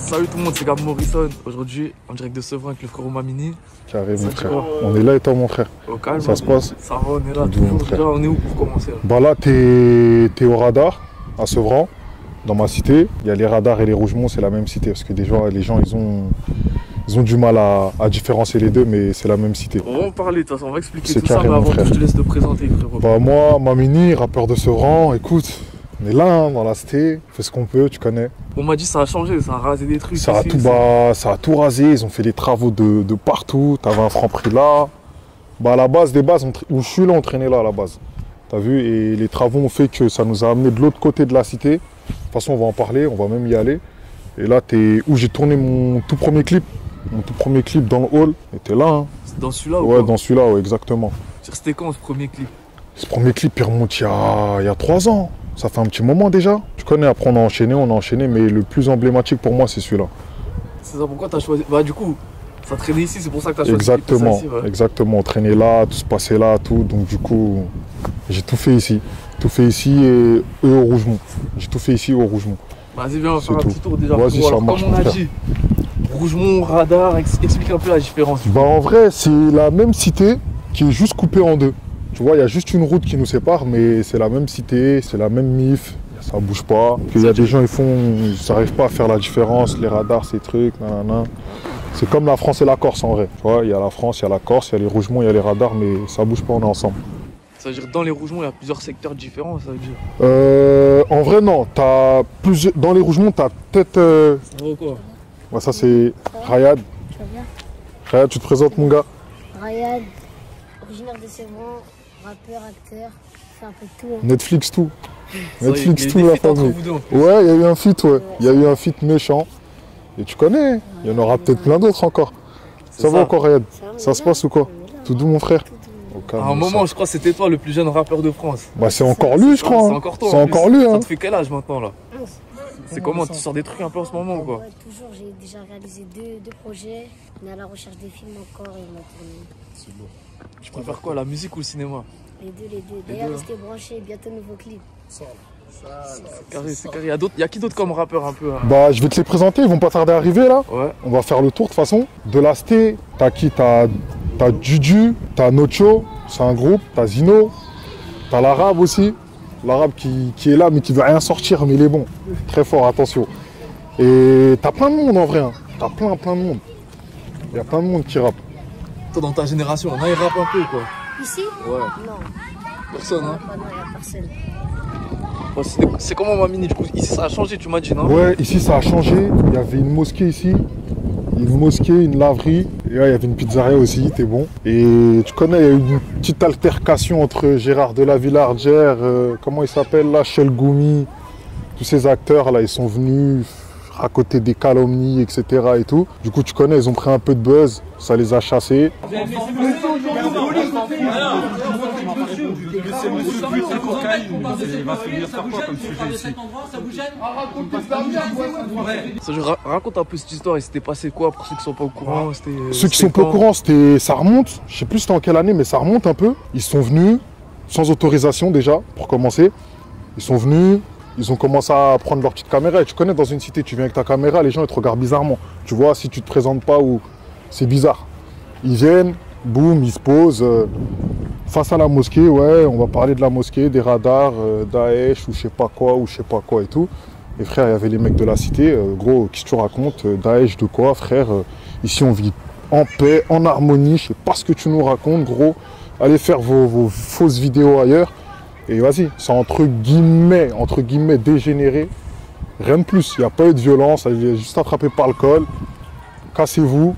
Salut tout le monde, c'est Gab Morrison. Aujourd'hui, en direct de Sevran avec le frère Mamini. Carré, mon frère. On est là et toi, mon frère. Au calme. Ça se passe? Ça va, on est là. Toujours. Déjà, on est où pour commencer là? Bah là, t'es au radar, à Sevran, dans ma cité. Il y a les radars et les Rougemont, c'est la même cité. Parce que des gens, les gens, ils ont du mal à différencier les deux, mais c'est la même cité. On va en parler, de toute façon, on va expliquer C'est tout ça, mais avant tout, je te laisse te présenter, frérot. Bah moi, Mamini, rappeur de Sevran, écoute, on est là, hein, dans la cité, on fait ce qu'on peut, tu connais. On m'a dit ça a changé, ça a rasé des trucs. Ça a tout rasé, ils ont fait des travaux de partout, t'avais un Franprix là. Bah à la base des bases, où je suis là, on traînait là à la base. T'as vu, et les travaux ont fait que ça nous a amené de l'autre côté de la cité. De toute façon, on va en parler, on va même y aller. Et là, t'es où j'ai tourné mon tout premier clip. Mon tout premier clip dans le hall, et t'es là. Hein. C'est dans celui-là ou Ouais, quoi? dans celui-là, ouais, exactement. C'était quand ce premier clip? Ce premier clip, il remonte il y a 3 ans. Ça fait un petit moment déjà. Tu connais, après on a enchaîné, mais le plus emblématique pour moi, c'est celui-là. C'est ça, pourquoi t'as choisi? Bah du coup, ça traînait ici, c'est pour ça que t'as choisi. Exactement, ici, ouais. exactement. On traînait là, tout se passait là, tout. Donc du coup, j'ai tout fait ici. Tout fait ici et eux au Rougemont. J'ai tout fait ici au Rougemont. Vas-y, viens, on va faire un petit tour déjà. Vas-y, ça marche, comme on a dit, Rougemont, radar, explique un peu la différence. Bah en vrai, c'est la même cité qui est juste coupée en deux. Tu vois, il y a juste une route qui nous sépare, mais c'est la même cité, c'est la même MIF, ça bouge pas. Il y a des gens, ils n'arrivent pas à faire la différence, les radars, ces trucs, nanana. C'est comme la France et la Corse en vrai. Tu vois, il y a la France, il y a la Corse, il y a les Rougemont, il y a les radars, mais ça bouge pas, on est ensemble. Ça veut dire dans les Rougemont, il y a plusieurs secteurs différents, ça veut dire? En vrai, non. Dans les Rougemont, t'as peut-être... Quoi? Ouais, ça c'est Rayad. Tu vas bien? Rayad, tu te présentes, mon gars? Rayad, originaire de Sevran, rappeur, acteur, fait un peu de tout. Hein. Netflix tout. Ça, Netflix y a tout, des la feats entre famille. vous deux, en plus. Ouais, il y a eu un feat, ouais. Il y a eu un feat méchant. Et tu connais, il y en aura peut-être plein d'autres encore. Ça va encore, Rayad? Ça se passe ou quoi? Tout doux, mon frère? À un moment, je crois que c'était toi le plus jeune rappeur de France. Bah c'est encore lui, je crois. C'est encore toi. C'est encore lui, hein. Ça te fait quel âge maintenant là? C'est comment? Tu sors des trucs un peu en ce moment ou quoi? Ouais, toujours, j'ai déjà réalisé deux projets. On est à la recherche des films encore et on a tourné. C'est beau. Tu préfères quoi, la musique ou le cinéma? Les deux. D'ailleurs, restez branchés, bientôt nouveau clip. C'est carré, c'est carré. Il y a qui d'autre comme rappeur un peu? Hein? Bah je vais te les présenter, ils vont pas tarder à arriver là. Ouais. On va faire le tour de toute façon. De la cité, t'as qui? T'as Juju, t'as Nocho, c'est un groupe, t'as Zino, t'as l'arabe aussi. L'arabe qui est là mais qui veut rien sortir, mais il est bon. Très fort, attention. Et t'as plein de monde en vrai. Hein. T'as plein de monde. Il y a plein de monde qui rappe. Toi dans ta génération, on a ils rappent un peu quoi? Ici? Ouais. Non. Personne hein? Non, il n'y a personne. Bon, c'est comment Mamini du coup? Ici ça a changé, tu m'as dit non? Ouais, ici ça a changé. Il y avait une mosquée ici. Une mosquée, une laverie, et là il y avait une pizzeria aussi, t'es bon. Et tu connais, il y a eu une petite altercation entre Gérard de la Villardière, comment il s'appelle là, Chelgoumi, tous ces acteurs là, ils sont venus raconter des calomnies, etc. et tout. Du coup, tu connais, ils ont pris un peu de buzz, ça les a chassés. Raconte un peu cette histoire, il s'était passé quoi pour ceux qui sont pas au courant? Ceux qui sont pas au courant, ça remonte, je sais plus c'était en quelle année, mais ça remonte un peu. Ils sont venus, sans autorisation déjà, pour commencer. Ils sont venus, ils ont commencé à prendre leur petite caméra. Et tu connais, dans une cité, tu viens avec ta caméra, les gens ils te regardent bizarrement. Tu vois, si tu te présentes pas, ou c'est bizarre. Ils viennent, boum, ils se posent face à la mosquée. Ouais, on va parler de la mosquée, des radars, Daesh, ou je sais pas quoi et tout. Et frère, il y avait les mecs de la cité. Gros, qu'est-ce que tu racontes? Daesh de quoi, frère? Ici, on vit en paix, en harmonie. Je sais pas ce que tu nous racontes, gros. Allez faire vos fausses vidéos ailleurs. Et vas-y, c'est entre guillemets dégénéré. Rien de plus. Il n'y a pas eu de violence. Elle est juste attrapée par le col. Cassez-vous.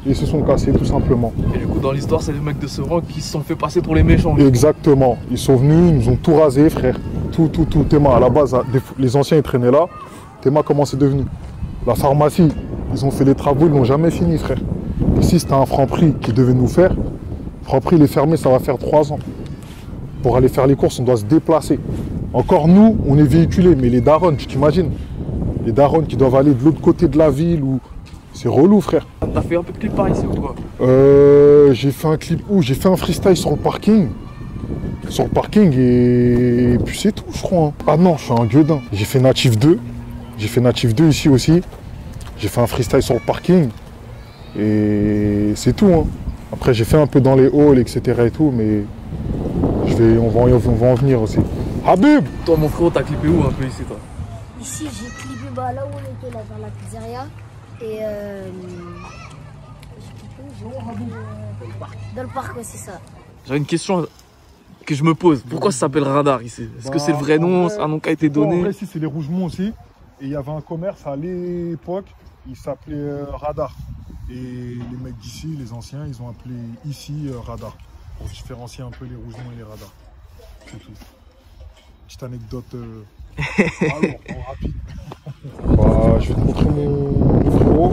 Et ils se sont cassés tout simplement. Et du coup, dans l'histoire, c'est les mecs de Sevran qui se sont fait passer pour les méchants. Exactement. Ils sont venus, ils nous ont tout rasé, frère. Tout. Théma, à la base, les anciens, ils traînaient là. Théma, comment c'est devenu? La pharmacie, ils ont fait les travaux, ils n'ont jamais fini, frère. Ici, c'était un Franprix qui devait nous faire. Franprix, il est fermé, ça va faire 3 ans. Pour aller faire les courses, on doit se déplacer. Encore nous, on est véhiculés, mais les darons, tu t'imagines? Les darons qui doivent aller de l'autre côté de la ville, ou... c'est relou, frère. T'as fait un peu de clip par ici ou quoi? J'ai fait un clip où j'ai fait un freestyle sur le parking. Et puis c'est tout, je crois. Hein. Ah non, je suis un gueudin. J'ai fait Natif 2. J'ai fait Natif 2 ici aussi. J'ai fait un freestyle sur le parking. Et c'est tout. Hein. Après, j'ai fait un peu dans les halls, etc. et tout, mais on va en venir aussi. Habib! Toi, mon frérot, t'as clippé où un peu ici, toi? Ici, j'ai clippé là où on était, là, vers la pizzeria. Et j'ai clippé dans le parc, ouais, c'est ça. J'avais une question que je me pose. Pourquoi ça s'appelle Radar ici? Est-ce que c'est le vrai nom? C'est un nom qui a été donné? En vrai, ici, c'est les Rougemont aussi. Et il y avait un commerce à l'époque, il s'appelait Radar. Et les mecs d'ici, les anciens, ils ont appelé ici Radar. Pour différencier un peu les Rougemont et les Radars. C'est tout. Petite anecdote rapide. Je vais te montrer mon frérot,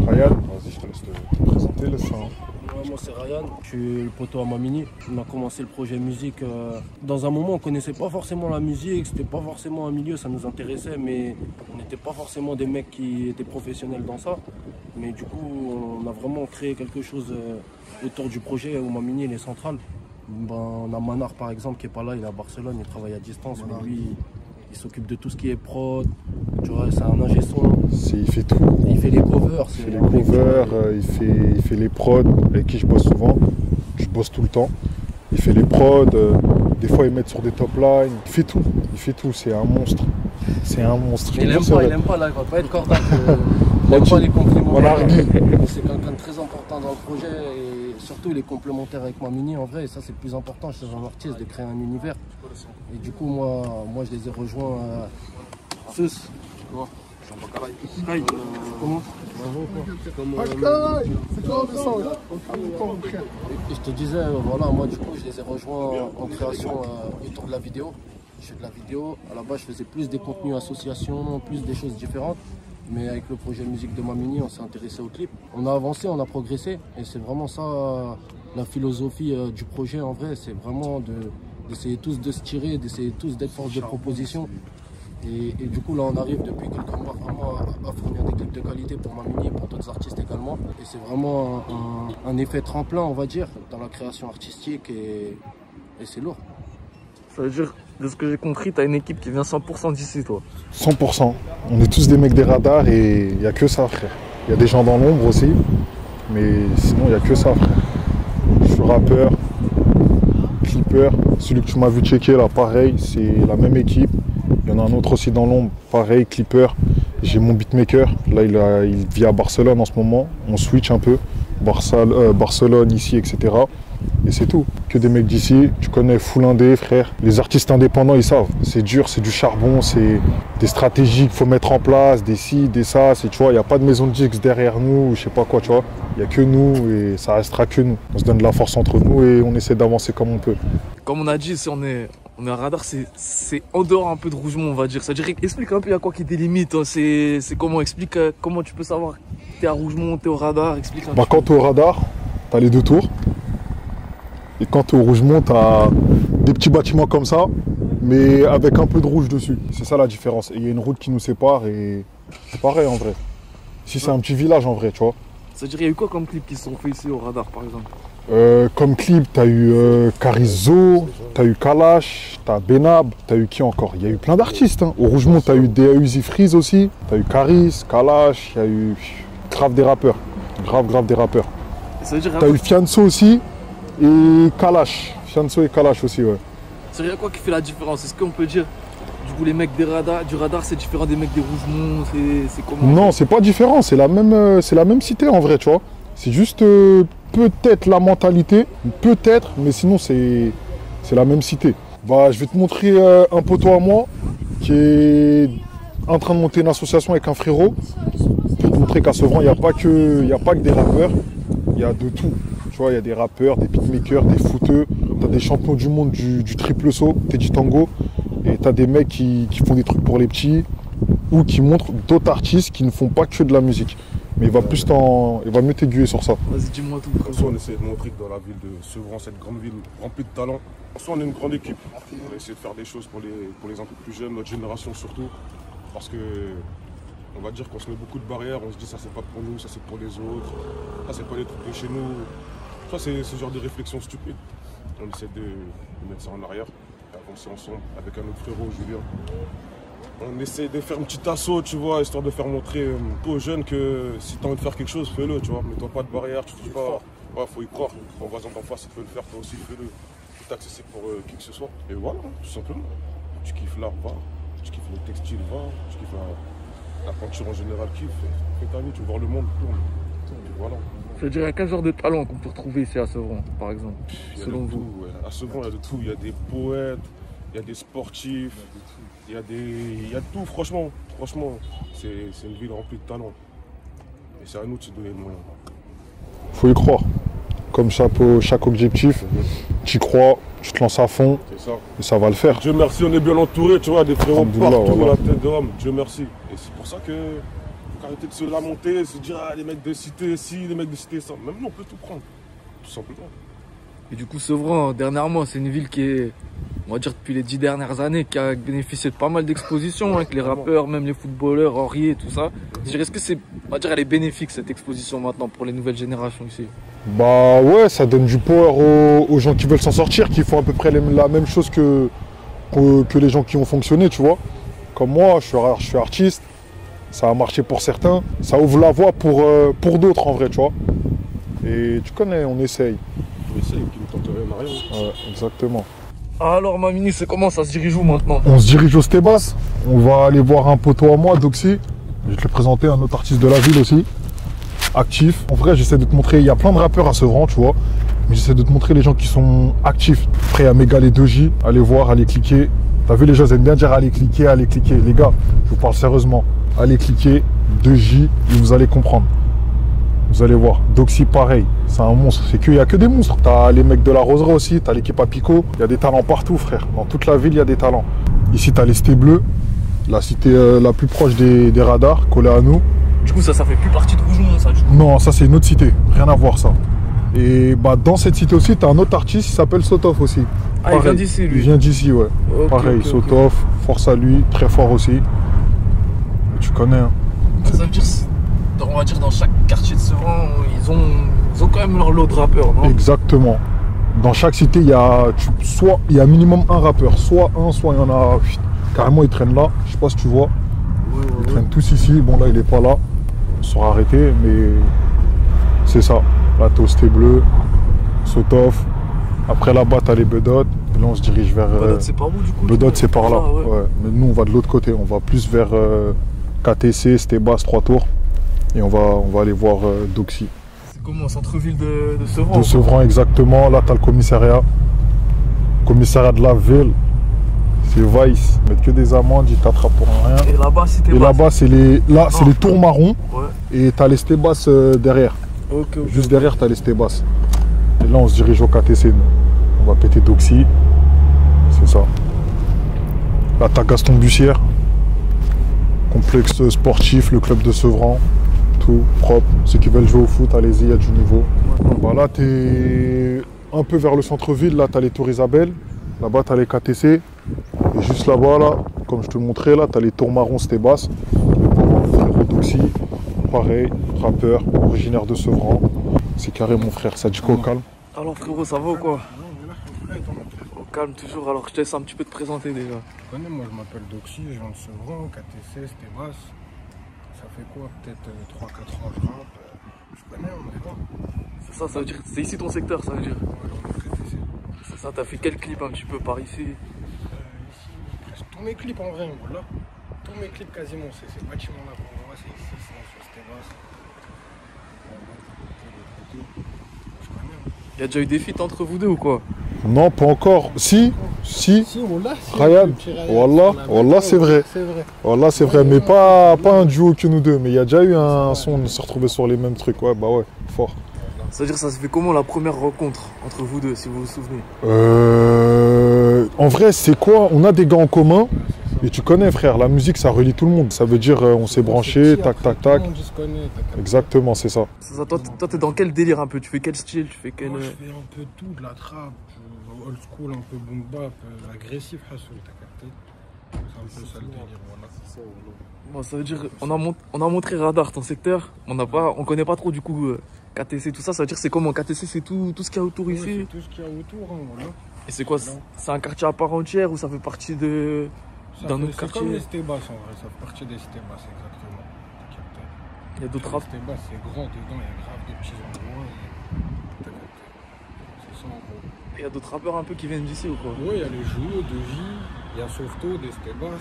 Ryan. Vas-y, je te laisse te présenter le sein. Moi c'est Ryan, je suis le poteau à Mamini. On a commencé le projet musique. Dans un moment on ne connaissait pas forcément la musique, c'était pas forcément un milieu, ça nous intéressait, mais on n'était pas forcément des mecs qui étaient professionnels dans ça. Mais du coup on a vraiment créé quelque chose autour du projet où Mamini il est central. On a Manar par exemple qui est pas là, il est à Barcelone, il travaille à distance, mais lui il s'occupe de tout ce qui est prod, tu vois, c'est un ingé son. Il fait tout. Il fait les covers. Il fait les covers, il fait les prods avec qui je bosse souvent. Je bosse tout le temps. Il fait les prods, des fois il met sur des top lines. Il fait tout, c'est un monstre. C'est un monstre. Il aime pas là, il va pas être cordac. Il n'aime pas les compliments. C'est quelqu'un de très important dans le projet et surtout il est complémentaire avec Mamini en vrai. Et ça c'est le plus important chez un artiste de créer un univers. Et du coup moi je les ai rejoints tous. Comment? Et je te disais, voilà, moi du coup je les ai rejoints en création autour de la vidéo. Je fais de la vidéo, à la base je faisais plus des contenus associations, plus des choses différentes. Mais avec le projet musique de Mamini, on s'est intéressé au clip. On a avancé, on a progressé et c'est vraiment ça la philosophie du projet en vrai. C'est vraiment d'essayer tous de se tirer, d'essayer tous d'être force de proposition. Et du coup là on arrive depuis quelques mois vraiment à fournir des clips de qualité pour Mamini et pour d'autres artistes également. Et c'est vraiment un effet tremplin on va dire dans la création artistique et c'est lourd. Ça veut dire, de ce que j'ai compris, t'as une équipe qui vient 100% d'ici toi? 100%. On est tous des mecs des radars et il n'y a que ça frère. Il y a des gens dans l'ombre aussi, mais sinon il n'y a que ça frère. Je suis rappeur, clipper, celui que tu m'as vu checker là pareil, c'est la même équipe. Il y en a un autre aussi dans l'ombre, pareil, clipper. J'ai mon beatmaker, là il vit à Barcelone en ce moment. On switch un peu, Barcelone ici, etc. Et c'est tout, que des mecs d'ici. Tu connais full indé, frère. Les artistes indépendants, ils savent. C'est dur, c'est du charbon, c'est des stratégies qu'il faut mettre en place, des ci, des ça. Tu vois, il n'y a pas de maison de disques derrière nous, ou je sais pas quoi, tu vois. Il n'y a que nous et ça restera que nous. On se donne de la force entre nous et on essaie d'avancer comme on peut. Comme on a dit, si on est à Radar, c'est en dehors un peu de Rougemont, on va dire. C'est-à-dire, explique un peu, il y a quoi qui délimite. Hein. C'est comment, explique comment tu peux savoir t'es à Rougemont, t'es au Radar, explique un peu. Quand t'es au Radar, t'as les deux tours. Et quand t'es au Rougemont, t'as des petits bâtiments comme ça, mais avec un peu de rouge dessus. C'est ça la différence. Et il y a une route qui nous sépare et c'est pareil en vrai. Ici, c'est un petit village en vrai, tu vois. C'est-à-dire, il y a eu quoi comme clips qui se sont faits ici au Radar, par exemple? Comme clip, t'as eu Carizo, t'as eu Kalash, t'as Benab, t'as eu qui encore? Il y a eu plein d'artistes. Hein. Au Rougemont, t'as eu Uzi Freeze aussi, t'as eu Caris, Kalash, il y a eu grave des rappeurs. Grave des rappeurs. T'as eu Fianso aussi et Kalash. Fianso et Kalash aussi, ouais. C'est quoi qui fait la différence? Est-ce qu'on peut dire, du coup, les mecs du radar, c'est différent des mecs des Rougemont? C'est comment? Non, c'est pas différent, c'est la même cité en vrai, tu vois. C'est juste peut-être la mentalité, peut-être, mais sinon c'est la même cité. Je vais te montrer un poteau à moi qui est en train de monter une association avec un frérot pour te montrer qu'à Sevran, il n'y a pas que des rappeurs, il y a de tout. Tu vois, il y a des rappeurs, des beatmakers, des footeux, tu as des champions du monde du triple saut, Teddy Tango, et tu as des mecs qui font des trucs pour les petits ou qui montrent d'autres artistes qui ne font pas que de la musique. Mais il va mieux t'aiguiller sur ça. Vas-y, dis-moi tout. Comme ça, on essaie de montrer que dans la ville de Sevran, cette grande ville remplie de talent, on est une grande équipe. On va essayer de faire des choses pour les un peu plus jeunes, notre génération surtout. Parce que on va dire qu'on se met beaucoup de barrières, on se dit ça c'est pas pour nous, ça c'est pour les autres, ça c'est pas les trucs de chez nous. Ça c'est ce genre de réflexion stupide. On essaie de mettre ça en arrière, d'avancer ensemble avec un autre frérot, Julien. On essaie de faire une petite assaut, tu vois, histoire de faire montrer aux jeunes que si tu as envie de faire quelque chose, fais-le, tu vois. Mets-toi pas de barrière, tu te dis pas, ouais, faut y croire. Ton voisin d'en face, il peut le faire, toi aussi, fais-le. Tout accessible pour qui que ce soit. Et voilà, tout simplement. Tu kiffes l'art, va. Tu kiffes le textile, va. Tu kiffes la peinture en général, kiffe. Fais ta vie, tu veux voir le monde, tourne. Et voilà. Ça veut dire, il y a quel genre de talent qu'on peut retrouver ici à Sevran, par exemple, selon vous? Tout, ouais. À Sevran, il y a de tout. Il y a des poètes, il y a des sportifs, il y a de tout, franchement. Franchement, c'est une ville remplie de talent. Et c'est à nous de se donner le moyen. Faut y croire. Comme chaque objectif, tu y crois, tu te lances à fond C'est ça. et ça va le faire. Dieu merci, on est bien entouré, tu vois, des frérots Alhamdoulilah, partout, voilà. la tête d'homme. Dieu merci. Et c'est pour ça que faut arrêter de se lamenter, se dire, ah, les mecs de cité ci, les mecs de cité ça. Même nous, on peut tout prendre, tout simplement. Et du coup, Sevran, dernièrement, c'est une ville qui est, on va dire depuis les 10 dernières années, qui a bénéficié de pas mal d'expositions, avec les rappeurs, même les footballeurs, Aurier, tout ça. Est-ce que c'est, on va dire, elle est bénéfique cette exposition maintenant pour les nouvelles générations ici? Bah ouais, ça donne du power aux gens qui veulent s'en sortir, qui font à peu près la même chose que les gens qui ont fonctionné, tu vois. Comme moi, je suis artiste, ça a marché pour certains, ça ouvre la voie pour d'autres en vrai, tu vois. Et tu connais, on essaye. On essaye, qui ne tente rien à rien. Ouais, exactement. Alors, Mamini, c'est comment ça se dirige où maintenant? On se dirige au Stébas, on va aller voir un poteau à moi, Doxy. Je vais te le présenter, un autre artiste de la ville aussi. Actif. En vrai, j'essaie de te montrer, il y a plein de rappeurs à Sevran, tu vois. Mais j'essaie de te montrer les gens qui sont actifs, prêts à m'égaler 2J, allez voir, allez cliquer. T'as vu, les gens ils aiment bien dire allez cliquer, allez cliquer. Les gars, je vous parle sérieusement. Allez cliquer, 2J, et vous allez comprendre. Vous allez voir. Doxy, pareil, c'est un monstre. Il n'y a que des monstres. T'as les mecs de la Rosera aussi, t'as l'équipe à Pico. Il y a des talents partout, frère. Dans toute la ville, il y a des talents. Ici, t'as les Cités Bleues, la cité la plus proche des radars, collée à nous. Du coup, ça fait plus partie de Rougemont, ça, du coup. Non, ça c'est une autre cité, rien à voir ça. Et bah dans cette cité aussi, t'as un autre artiste qui s'appelle Sotov aussi. Ah, il vient d'ici, lui. Il vient d'ici, ouais. Ok, Pareil, ok, Sotov, force à lui, très fort aussi. Tu connais, hein. Ça veut dire, on va dire, dans chaque quartier de Sevran, ils ont quand même leur lot de rappeurs, non? Exactement. Dans chaque cité, il y a minimum un rappeur. Soit un, soit il y en a. Carrément, ils traînent là. Je sais pas si tu vois. Ils traînent tous ici. Bon, là, il est pas là. Ils sont arrêtés, mais c'est ça. Là, t'as Cité Bleu, Sotov. Après, là-bas, t'as les Bedot. Et là, on se dirige vers. Bedot, c'est par où, du coup? Bedot, c'est par là. Ah, ouais. Ouais. Mais nous, on va de l'autre côté. On va plus vers KTC, Stébas, 3 tours. Et on va aller voir Doxy. C'est comment, centre-ville de Sevran? De Sevran, exactement. Là, t'as le commissariat. Commissariat de la ville. C'est Vice. Ils mettent que des amendes, ils t'attrapent pour rien. Et là-bas, c'était. Et là-bas, c'est les tours marrons. Ouais. Et t'as les Stébas derrière. Ok. Juste derrière, t'as les Stébas. Et là, on se dirige au KTC. Nous. On va péter Doxy. C'est ça. Là, t'as Gaston Bussière. Complexe sportif, le club de Sevran. Tout propre. Ceux qui veulent jouer au foot, allez-y, il y a du niveau. Bah là, t'es un peu vers le centre-ville. Là, t'as les tours Isabelle. Là-bas, t'as les KTC. Et juste là-bas, là, comme je te montrais, là, t'as les tours marrons Stébas. Frérot Doxy. Pareil, rappeur, originaire de Sevran. C'est carré, mon frère. Ça dit quoi, au calme? Alors, frérot, ça va ou quoi? Au calme, toujours. Alors, je te laisse un petit peu te présenter déjà. Tu connais, moi je m'appelle Doxy, je viens de Sevran, KTC, Stébas. Ça fait quoi, peut-être 3-4 ans je rappe. Je connais, on est là. C'est ça, ça veut dire. C'est ici ton secteur, ça veut dire. Ouais, KTC. C'est ça, t'as fait quel clip un petit peu par ici? Ici, presque tous mes clips en vrai, voilà. Tous mes clips quasiment, c'est ces bâtiments-là pour moi, c'est ici, c'est sur Stébas. Je connais. Il y a déjà eu des feats entre vous deux ou quoi? Non, pas encore. Si. Si, Wallah, Ryan, Wallah, c'est vrai. C'est vrai. Voilà, c'est vrai, mais pas un duo que nous deux. Mais il y a déjà eu un son, on s'est retrouvés sur les mêmes trucs. Ouais, bah ouais, fort. C'est-à-dire, ça se fait comment la première rencontre entre vous deux, si vous vous souvenez? En vrai, c'est quoi? On a des gars en commun. Et tu connais, frère, la musique, ça relie tout le monde. Ça veut dire, on s'est branché, tac, tac, tac. Tout le monde se connaît, t'as Exactement, c'est ça. C'est ça, toi, t'es dans quel délire un peu? Tu fais quel style? Tu fais quel. Moi, je fais un peu tout, de la trappe, old school, un peu boom bap, agressif, Hassoul, t'as capté? C'est un peu ça le délire, voilà. Bon, ça veut dire, on a montré Radar, ton secteur. On connaît pas trop du coup KTC, tout ça. Ça veut dire, c'est comment? KTC, c'est tout ce qu'il y a autour Ouais, ici? c'est tout ce qu'il y a autour, hein, voilà. Et c'est quoi? C'est un quartier à part entière ou ça fait partie dans notre C'est quartier. comme les stébas en vrai, ça fait partie des stébas, exactement. T'as capté. Il y a d'autres Les rap. stébas, c'est grand dedans, il y a grave des petits endroits. T'as capté. C'est ça en gros. Il y a d'autres rappeurs un peu qui viennent d'ici ou quoi? Ouais, il y a les joueurs de vie, il y a Softo, des stébas.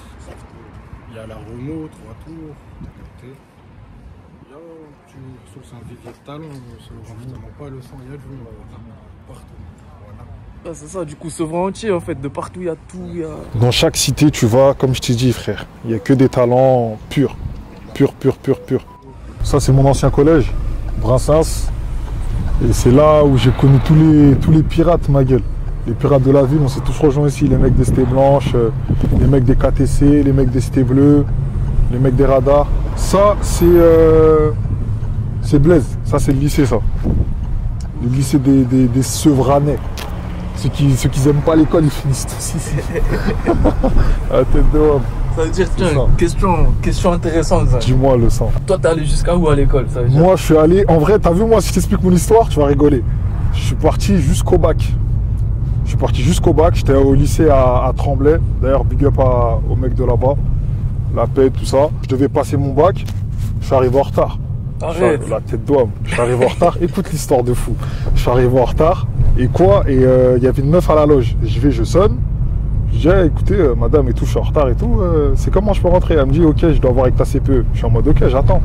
Il y a la Renault, 3 tours. T'as capté. Il y a un petit morceau, c'est un vivier de talent. C'est vraiment pas le sang, il y a du monde partout. Voilà. Ah, c'est ça, du coup, Sevran entier en fait, de partout il y a tout. Il y a... Dans chaque cité, tu vas, comme je t'ai dit, frère, il n'y a que des talents purs. Purs. Ça, c'est mon ancien collège, Brassens. Et c'est là où j'ai connu tous les pirates, ma gueule. Les pirates de la ville, on s'est tous rejoints ici. Les mecs des cités blanches, les mecs des KTC, les mecs des cités bleues, les mecs des radars. Ça, c'est Blaise. Ça, c'est le lycée, ça. Le lycée des Sevranais. Ceux qui aiment pas l'école, ils finissent tous ici. À la tête de homme. Ça veut dire, tiens, ça. question intéressante ça. Dis-moi le sang. Toi, t'es allé jusqu'à où à l'école, ça veut dire? Moi, je suis allé. En vrai, t'as vu, moi, si je t'explique mon histoire, tu vas rigoler. Je suis parti jusqu'au bac. J'étais au lycée à Tremblay. D'ailleurs, big up aux mecs de là-bas. La paix, tout ça. Je devais passer mon bac. Je suis arrivé en retard. Arrête. La tête d'homme. Je suis arrivé en retard. Écoute l'histoire de fou. Je suis arrivé en retard. Et quoi? Et il y avait une meuf à la loge. Je sonne. Je dis, ah, écoutez, madame et tout, je suis en retard et tout. C'est comment je peux rentrer? Elle me dit, ok, je dois voir avec ta CPE. Je suis en mode, ok, j'attends.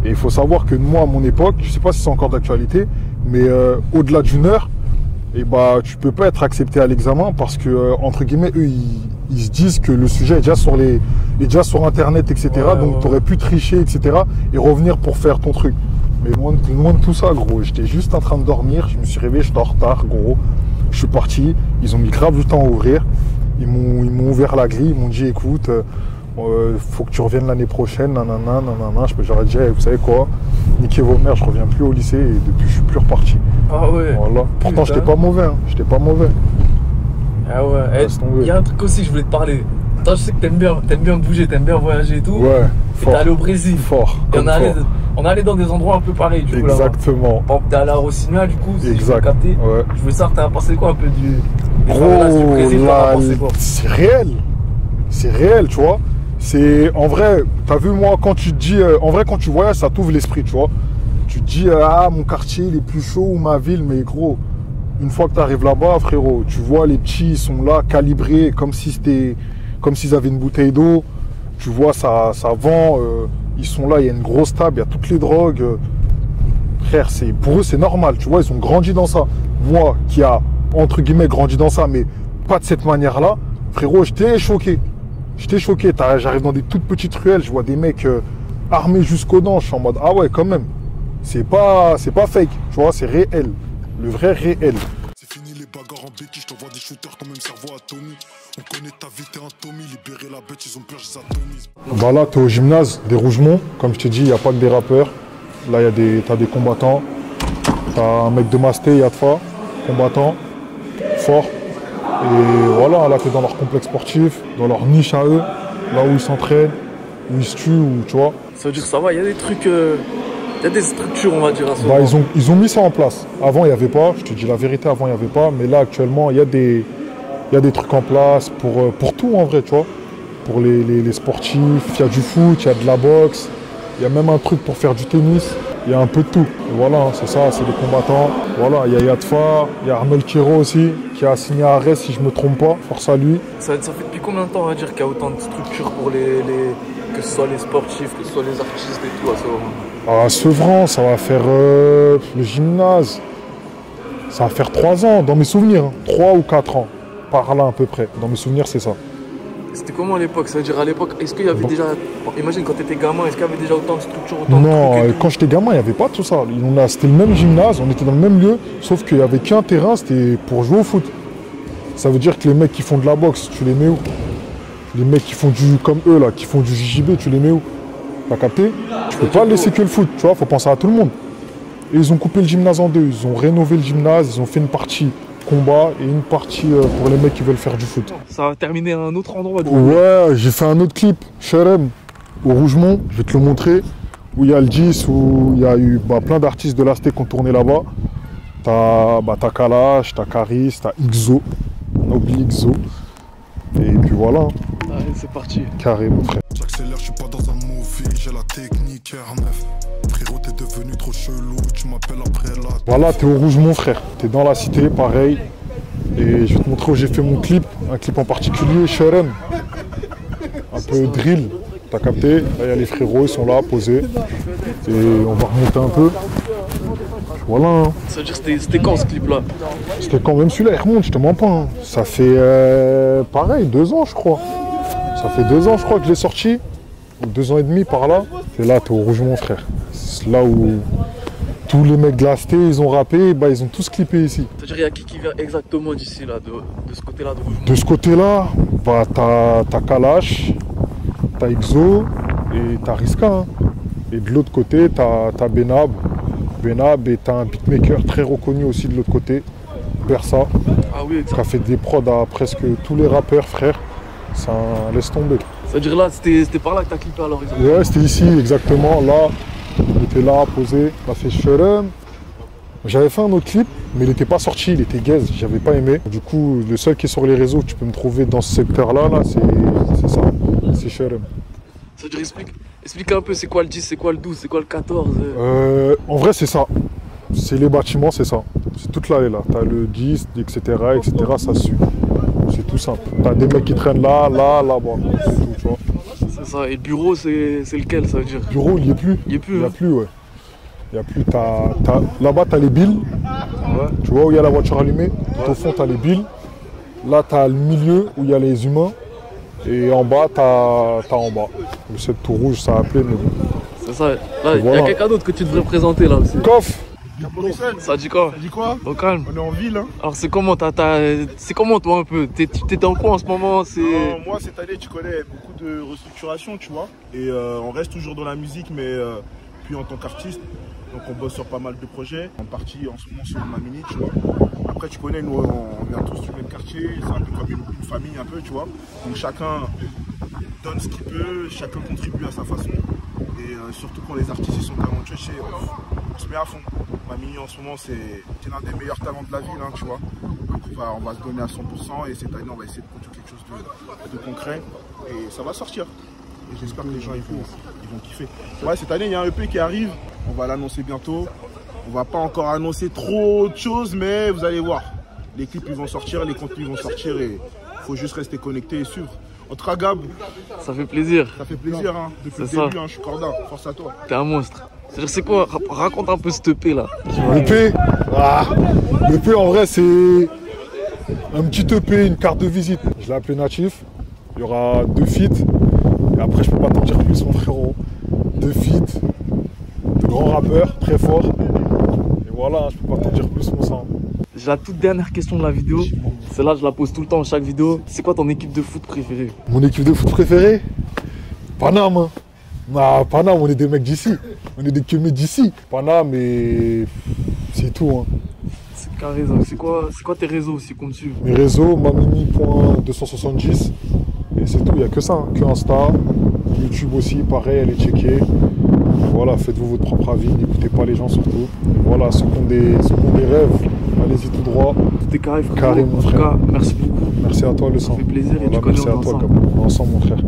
Et il faut savoir que moi, à mon époque, je sais pas si c'est encore d'actualité, mais au-delà d'une heure, et bah, tu peux pas être accepté à l'examen parce que, entre guillemets, eux, ils se disent que le sujet est déjà sur Internet, etc. Ouais, donc, tu aurais pu tricher, etc. et revenir pour faire ton truc. Mais loin de tout ça, gros. J'étais juste en train de dormir. Je me suis réveillé, j'étais en retard, gros. Je suis parti. Ils ont mis grave du temps à ouvrir. Ils m'ont ouvert la grille. Ils m'ont dit, écoute, faut que tu reviennes l'année prochaine. Nanana. J'aurais dit, vous savez quoi? Niquez vos mères, je reviens plus au lycée. Et depuis, je suis plus reparti. Ah ouais. Voilà. Pourtant, j'étais pas mauvais. Ah ouais. Il y a un truc aussi que je voulais te parler. Toi, je sais que t'aimes bien bouger, t'aimes bien voyager et tout. Ouais. Et t'es allé au Brésil. Fort. Et on est allé dans des endroits un peu pareils, du coup. Exactement. Par exemple, t'es allé à Rocinha, du coup, si Exact. je peux capter. Ouais. Je veux savoir, t'as pensé quoi un peu des Gros, favelas du Brésil, t'en as là, pensé quoi? c'est réel, tu vois. C'est en vrai, t'as vu moi quand tu te dis, en vrai quand tu voyages, ça t'ouvre l'esprit, tu vois. Tu te dis ah mon quartier il est plus chaud ou ma ville, mais gros, une fois que tu arrives là-bas, frérot, tu vois les petits, ils sont là calibrés comme s'ils avaient une bouteille d'eau. Tu vois ça vend, ils sont là, il y a une grosse table, il y a toutes les drogues. Frère, pour eux c'est normal, tu vois, ils ont grandi dans ça. Moi qui a entre guillemets grandi dans ça, mais pas de cette manière-là, frérot, j'étais choqué. J'arrive dans des toutes petites ruelles, je vois des mecs armés jusqu'aux dents, je suis en mode ah ouais quand même. C'est pas fake, tu vois, c'est réel. Le vrai réel. C'est fini les bagarres en béquille, je t'envoie des shooters comme même cerveau à Tommy. On connaît ta vie, t'es un Tommy, libérer la bête, ils ont peur, je atomise. Bah là, t'es au gymnase des Rougemont, comme je t'ai dit, il n'y a pas que des rappeurs. Là, t'as des combattants. T'as un mec de Masté, Yatfa, combattant, fort. Et voilà, là, t'es dans leur complexe sportif, dans leur niche à eux, là où ils s'entraînent, où ils se tuent, où, tu vois. Ça veut dire que ça va, il y a des trucs, il y a des structures, on va dire, à ce Bah, moment. ils ont mis ça en place. Avant, il n'y avait pas, je te dis la vérité, avant, il n'y avait pas. Mais là, actuellement, il y a des trucs en place pour tout, en vrai, tu vois. Pour les sportifs, il y a du foot, il y a de la boxe, il y a même un truc pour faire du tennis. Il y a un peu de tout. Et voilà, c'est ça, c'est des combattants. Voilà, il y a Yatfa, il y a Arnold Kiro aussi, qui a signé à Arès, si je ne me trompe pas. Force à lui. Ça fait depuis combien de temps, on va dire, qu'il y a autant de structures pour que ce soit les sportifs, que ce soit les artistes et tout, à ce moment? À Sevran, ça va faire le gymnase. Ça va faire 3 ans, dans mes souvenirs. 3 ou 4 ans, par là à peu près. Dans mes souvenirs, c'est ça. C'était comment à l'époque? Ça veut dire à l'époque, est-ce qu'il y avait déjà... Imagine quand tu étais gamin, est-ce qu'il y avait déjà autant de structures, autant de Non, trucs et tout? quand j'étais gamin, il n'y avait pas tout ça. C'était le même gymnase, on était dans le même lieu, sauf qu'il n'y avait qu'un terrain, c'était pour jouer au foot. Ça veut dire que les mecs qui font de la boxe, tu les mets où? Les mecs qui font comme eux là, qui font du JJB, tu les mets où? T'as capté? Tu peux pas laisser que le foot, tu vois, faut penser à tout le monde. Et ils ont coupé le gymnase en deux, ils ont rénové le gymnase, ils ont fait une partie combat et une partie pour les mecs qui veulent faire du foot. Ça va terminer à un autre endroit. Du coup. Ouais, j'ai fait un autre clip, Cherem, au Rougemont, je vais te le montrer, où il y a le 10, où il y a eu plein d'artistes de l'Asté qui ont tourné là-bas. T'as Kalash, t'as Caris, t'as Ixo, on a oublié Ixo. Et puis voilà, hein. Allez, c'est parti. Carré, mon frère. J'accélère, je suis pas dans un movie, j'ai la technique R9. Frérot, t'es devenu trop chelou, tu m'appelles après la... Voilà, t'es au rouge, mon frère. T'es dans la cité, pareil. Et je vais te montrer où j'ai fait mon clip. Un clip en particulier, Sharon. Un peu drill. T'as capté? Là, il y a les frérots, ils sont là, posés. Et on va remonter un peu. Voilà. Hein. Ça veut dire c'était quand ce clip là? C'était quand même celui-là, il remonte, je te mens pas. Hein. Ça fait pareil, 2 ans, je crois. Ça fait 2 ans, je crois, que je l'ai sorti. 2 ans et demi par là. C'est là, t'es au rouge, mon frère. C'est là où tous les mecs de la cité, ils ont rappé, bah, ils ont tous clippé ici. C'est-à-dire, il y a qui vient exactement d'ici, là, de ce côté-là de rouge? De ce côté-là, bah, t'as Kalash, t'as Exo et t'as Riska. Hein. Et de l'autre côté, t'as Benab. Benab et t'as un beatmaker très reconnu aussi de l'autre côté, Bersa. Ah oui, qui a fait des prods à presque tous les rappeurs, frère. Ça laisse tomber. C'est-à-dire là, c'était par là que t'as clippé alors? Ouais, c'était ici, exactement. Là, on était là, posé. On a fait Sherem. J'avais fait un autre clip, mais il n'était pas sorti, il était gaze, j'avais pas aimé. Du coup, le seul qui est sur les réseaux que tu peux me trouver dans ce secteur-là, là, c'est ça. C'est Sherem. Ça veut dire, explique un peu, c'est quoi le 10, c'est quoi le 12, c'est quoi le 14? En vrai, c'est ça. C'est les bâtiments, c'est ça. C'est toute l'allée là. T'as le 10, etc., ça suit. C'est tout simple. T'as des mecs qui traînent là, là-bas. C'est tout, tu vois. C'est ça. Et le bureau, c'est lequel, ça veut dire? Le bureau, il n'y est plus. Il n'y est plus, Il n'y a hein. plus, ouais. Il n'y a plus. Là-bas, t'as les billes. Ouais. Tu vois où il y a la voiture allumée. Tout au fond, t'as les billes. Là, t'as le milieu où il y a les humains. Et en bas, t'as en bas. Le 7 tout rouge, ça a appelé, mais bon. C'est ça. Là, il y a quelqu'un d'autre que tu devrais présenter là aussi. Coff. Ça dit quoi? Ça dit quoi? Au calme. On est en ville, hein. Alors c'est comment c'est comment toi un peu? T'es dans quoi en ce moment? Moi cette année tu connais beaucoup de restructuration, tu vois. Et on reste toujours dans la musique, mais puis en tant qu'artiste. Donc on bosse sur pas mal de projets. En partie en ce moment sur Mamini, tu vois. Après tu connais, nous on vient tous du même quartier, c'est un peu comme une famille un peu, tu vois. Donc chacun donne ce qu'il peut, chacun contribue à sa façon. Et surtout quand les artistes ils sont talentueux, on se met à fond. Mamini en ce moment c'est l'un des meilleurs talents de la ville, hein, tu vois. Donc on va se donner à 100% et cette année on va essayer de produire quelque chose de concret et ça va sortir. Et j'espère que les gens ils vont kiffer. Ouais, cette année il y a un EP qui arrive, on va l'annoncer bientôt. On va pas encore annoncer trop de choses, mais vous allez voir. Les clips ils vont sortir, les contenus vont sortir et il faut juste rester connecté et suivre. En tout cas, Gab, ça fait plaisir. Ça fait plaisir, hein. Depuis le début, hein, je suis corda. Force à toi. T'es un monstre. C'est-à-dire, c'est quoi? Raconte un peu cet EP là. L'EP l'EP en vrai, c'est un petit EP, une carte de visite. Je l'ai appelé Natif. Il y aura 2 feats. Et après, je peux pas t'en dire plus, mon frérot. 2 feats, de grands rappeurs, très forts. Et voilà, je peux pas t'en dire plus, mon sang. J'ai la toute dernière question de la vidéo. Celle-là, je la pose tout le temps dans chaque vidéo. C'est quoi ton équipe de foot préférée? Mon équipe de foot préférée? Paname. Hein. Nah, Paname, on est des mecs d'ici. On est des queumés d'ici. Paname, et c'est tout. Hein. C'est carré, c'est quoi tes réseaux aussi qu'on te suive? Mes réseaux, mamini.270. Et c'est tout, il n'y a que ça. Hein. Que Insta, YouTube aussi, pareil, allez checker. Voilà, faites-vous votre propre avis, n'écoutez pas les gens surtout. Voilà, ceux qui ont des rêves, allez-y tout droit. Tout est carré, frère. Carré, mon frère. En tout cas, merci beaucoup. Merci à toi, le sang. Ça fait plaisir et voilà, tu connais, merci à toi, ensemble. ensemble, mon frère.